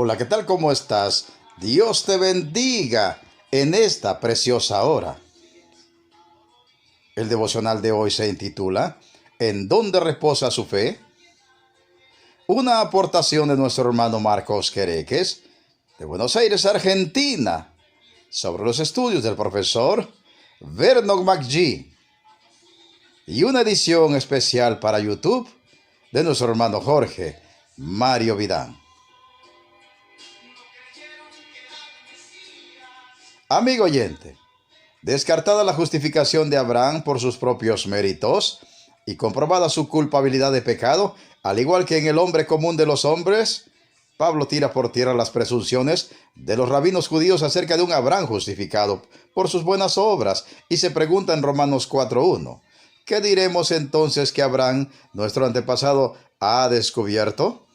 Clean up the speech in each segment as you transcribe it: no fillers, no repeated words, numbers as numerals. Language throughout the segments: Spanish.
Hola, ¿qué tal? ¿Cómo estás? Dios te bendiga en esta preciosa hora. El devocional de hoy se intitula ¿En dónde reposa su fe? Una aportación de nuestro hermano Marcos Quereques, de Buenos Aires, Argentina, sobre los estudios del profesor Vernon McGee, y una edición especial para YouTube de nuestro hermano Jorge Mario Vidán. Amigo oyente, descartada la justificación de Abraham por sus propios méritos y comprobada su culpabilidad de pecado, al igual que en el hombre común de los hombres, Pablo tira por tierra las presunciones de los rabinos judíos acerca de un Abraham justificado por sus buenas obras y se pregunta en Romanos 4:1, ¿qué diremos entonces que Abraham, nuestro antepasado, ha descubierto?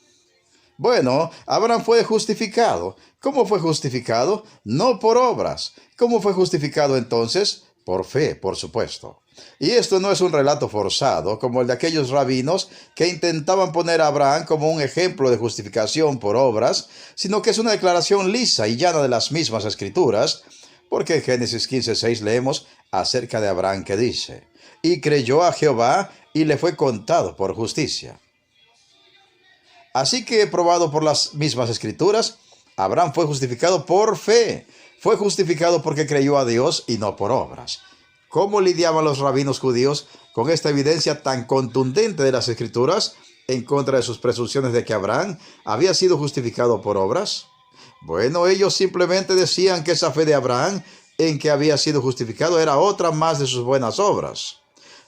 Bueno, Abraham fue justificado. ¿Cómo fue justificado? No por obras. ¿Cómo fue justificado entonces? Por fe, por supuesto. Y esto no es un relato forzado, como el de aquellos rabinos que intentaban poner a Abraham como un ejemplo de justificación por obras, sino que es una declaración lisa y llana de las mismas escrituras, porque en Génesis 15:6 leemos acerca de Abraham que dice, y creyó a Jehová y le fue contado por justicia. Así que, probado por las mismas escrituras, Abraham fue justificado por fe. Fue justificado porque creyó a Dios y no por obras. ¿Cómo lidiaban los rabinos judíos con esta evidencia tan contundente de las escrituras en contra de sus presunciones de que Abraham había sido justificado por obras? Bueno, ellos simplemente decían que esa fe de Abraham en que había sido justificado era otra más de sus buenas obras.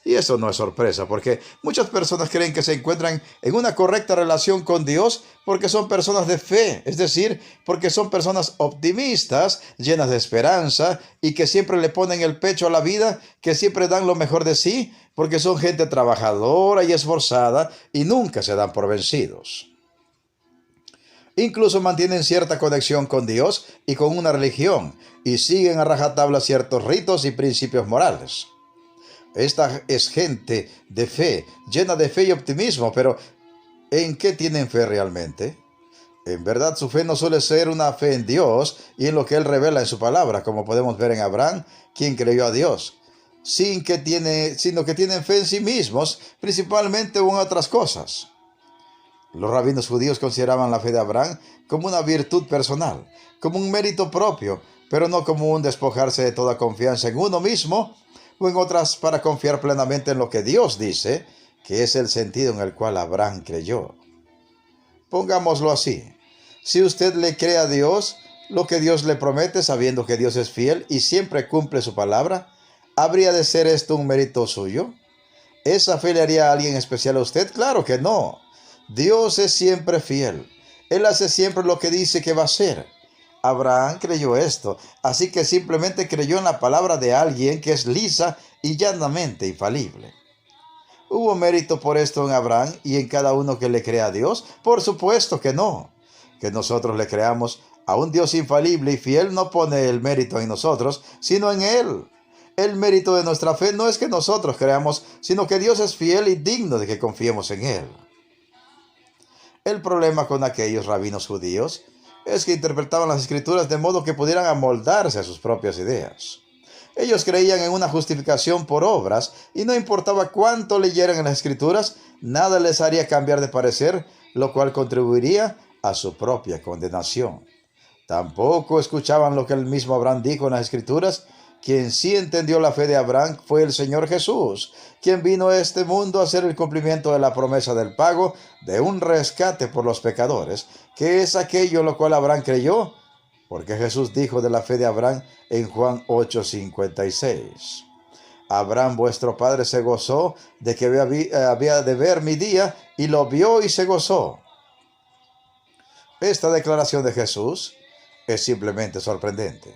Y eso no es sorpresa, porque muchas personas creen que se encuentran en una correcta relación con Dios porque son personas de fe, es decir, porque son personas optimistas, llenas de esperanza y que siempre le ponen el pecho a la vida, que siempre dan lo mejor de sí, porque son gente trabajadora y esforzada y nunca se dan por vencidos. Incluso mantienen cierta conexión con Dios y con una religión y siguen a rajatabla ciertos ritos y principios morales. Esta es gente de fe, llena de fe y optimismo, pero ¿en qué tienen fe realmente? En verdad, su fe no suele ser una fe en Dios y en lo que Él revela en su palabra, como podemos ver en Abraham, quien creyó a Dios, sino que tienen fe en sí mismos, principalmente en otras cosas. Los rabinos judíos consideraban la fe de Abraham como una virtud personal, como un mérito propio, pero no como un despojarse de toda confianza en uno mismo, o en otras para confiar plenamente en lo que Dios dice, que es el sentido en el cual Abraham creyó. Pongámoslo así, si usted le cree a Dios lo que Dios le promete, sabiendo que Dios es fiel y siempre cumple su palabra, ¿habría de ser esto un mérito suyo? ¿Esa fe le haría a alguien especial a usted? Claro que no. Dios es siempre fiel. Él hace siempre lo que dice que va a hacer. Abraham creyó esto, así que simplemente creyó en la palabra de alguien que es lisa y llanamente infalible. ¿Hubo mérito por esto en Abraham y en cada uno que le crea a Dios? Por supuesto que no. Que nosotros le creamos a un Dios infalible y fiel no pone el mérito en nosotros, sino en Él. El mérito de nuestra fe no es que nosotros creamos, sino que Dios es fiel y digno de que confiemos en Él. El problema con aquellos rabinos judíos es que interpretaban las escrituras de modo que pudieran amoldarse a sus propias ideas. Ellos creían en una justificación por obras y no importaba cuánto leyeran en las escrituras, nada les haría cambiar de parecer, lo cual contribuiría a su propia condenación. Tampoco escuchaban lo que el mismo Abraham dijo en las escrituras. Quien sí entendió la fe de Abraham fue el Señor Jesús, quien vino a este mundo a hacer el cumplimiento de la promesa del pago de un rescate por los pecadores, que es aquello en lo cual Abraham creyó, porque Jesús dijo de la fe de Abraham en Juan 8:56. Abraham vuestro padre se gozó de que había de ver mi día, y lo vio y se gozó. Esta declaración de Jesús es simplemente sorprendente.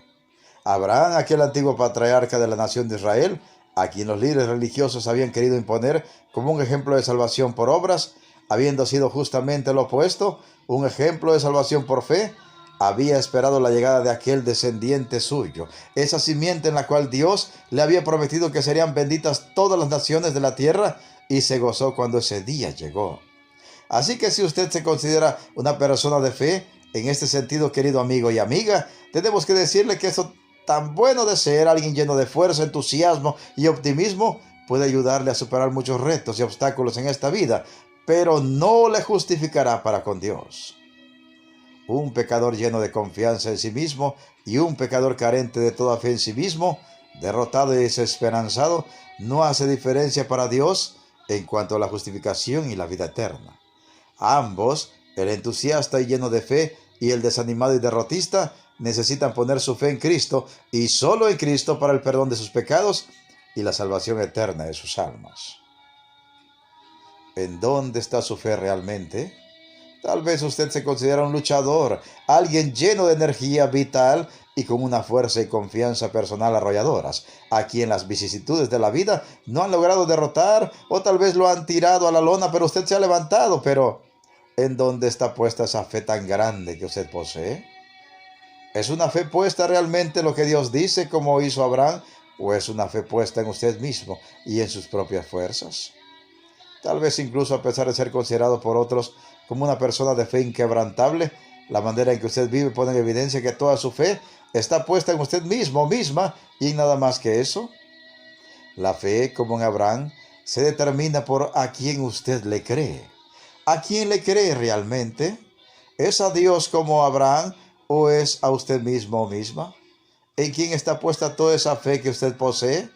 Abraham, aquel antiguo patriarca de la nación de Israel, a quien los líderes religiosos habían querido imponer como un ejemplo de salvación por obras, habiendo sido justamente lo opuesto, un ejemplo de salvación por fe, había esperado la llegada de aquel descendiente suyo, esa simiente en la cual Dios le había prometido que serían benditas todas las naciones de la tierra, y se gozó cuando ese día llegó. Así que si usted se considera una persona de fe, En este sentido, querido amigo y amiga, tenemos que decirle que eso tan bueno de ser alguien lleno de fuerza, entusiasmo y optimismo puede ayudarle a superar muchos retos y obstáculos en esta vida, pero no le justificará para con Dios. Un pecador lleno de confianza en sí mismo y un pecador carente de toda fe en sí mismo, derrotado y desesperanzado, no hace diferencia para Dios en cuanto a la justificación y la vida eterna. Ambos, el entusiasta y lleno de fe y el desanimado y derrotista, necesitan poner su fe en Cristo y solo en Cristo para el perdón de sus pecados y la salvación eterna de sus almas. ¿En dónde está su fe realmente? Tal vez usted se considera un luchador, alguien lleno de energía vital y con una fuerza y confianza personal arrolladoras, a quien las vicisitudes de la vida no han logrado derrotar o tal vez lo han tirado a la lona, pero usted se ha levantado. Pero, ¿en dónde está puesta esa fe tan grande que usted posee? ¿Es una fe puesta realmente en lo que Dios dice, como hizo Abraham, o es una fe puesta en usted mismo y en sus propias fuerzas? Tal vez incluso a pesar de ser considerado por otros como una persona de fe inquebrantable, la manera en que usted vive pone en evidencia que toda su fe está puesta en usted mismo o misma y en nada más que eso. La fe, como en Abraham, se determina por a quién usted le cree. ¿A quién le cree realmente? ¿Es a Dios como Abraham o es a usted mismo o misma? ¿En quién está puesta toda esa fe que usted posee?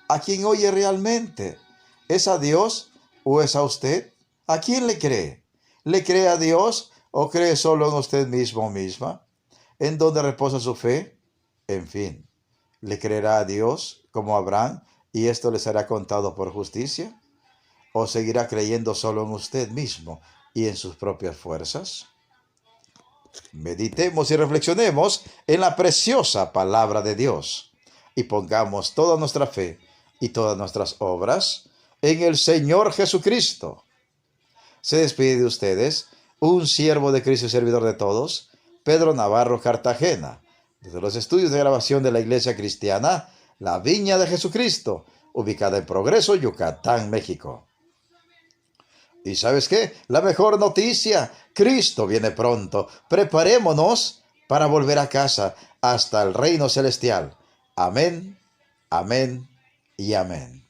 ¿A quién oye realmente? ¿Es a Dios o es a usted? ¿A quién le cree? ¿Le cree a Dios o cree solo en usted mismo o misma? ¿En dónde reposa su fe? En fin, ¿le creerá a Dios como Abraham y esto le será contado por justicia? ¿O seguirá creyendo solo en usted mismo y en sus propias fuerzas? Meditemos y reflexionemos en la preciosa palabra de Dios y pongamos toda nuestra fe y todas nuestras obras en el Señor Jesucristo. Se despide de ustedes un siervo de Cristo y servidor de todos, Pedro Navarro Cartagena, desde los estudios de grabación de la Iglesia Cristiana, La Viña de Jesucristo, ubicada en Progreso, Yucatán, México. ¿Y sabes qué? La mejor noticia, Cristo viene pronto. Preparémonos para volver a casa hasta el reino celestial. Amén, amén y amén.